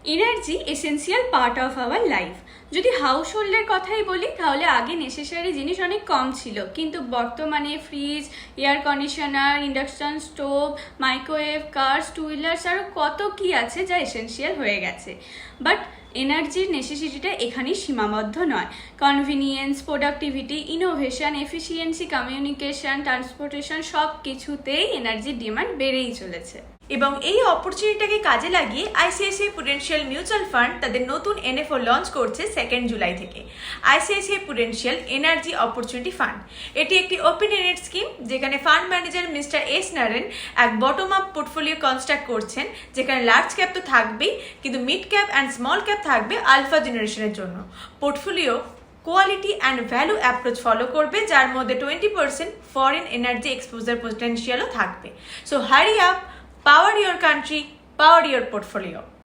Energy essential part of our life. যদি house হোল্ডের কথাই বলি তাহলে আগে নেসেসারি জিনিস অনেক কম ছিল, কিন্তু বর্তমানে fridge, air conditioner, induction stove, microwave, cars, two wheelers আরও কত কি আছে যা এসেন্সিয়াল হয়ে গেছে। বাট এনার্জির নেসেসিটিটা এখানেই সীমাবদ্ধ নয়। Convenience, productivity, innovation, efficiency, communication, transportation সব কিছুতেই এনার্জির ডিমান্ড বেড়েই চলেছে। এবং এই অপরচুনিটিটাকে কাজে লাগিয়ে আইসিআইসিআই প্রুডেন্সিয়াল মিউচুয়াল ফান্ড তাদের নতুন এনএফও লঞ্চ করছে 2 জুলাই থেকে। ICICI Prudential energy opportunity fund, এটি একটি ওপেন এন্ডেড স্কিম যেখানে fund manager mister S Narine এক বটম আপ পোর্টফোলিও কনস্ট্রাক্ট করছেন, যেখানে লার্জ ক্যাপ তো থাকবেই, কিন্তু mid cap and small cap থাকবে আলফা জেনারেশনের জন্য। Portfolio quality and value approach follow করবে, যার মধ্যে 20% ফরেন এনার্জি এক্সপোজার পোটেনশিয়ালও থাকবে। So hurry up, power your country, power your portfolio.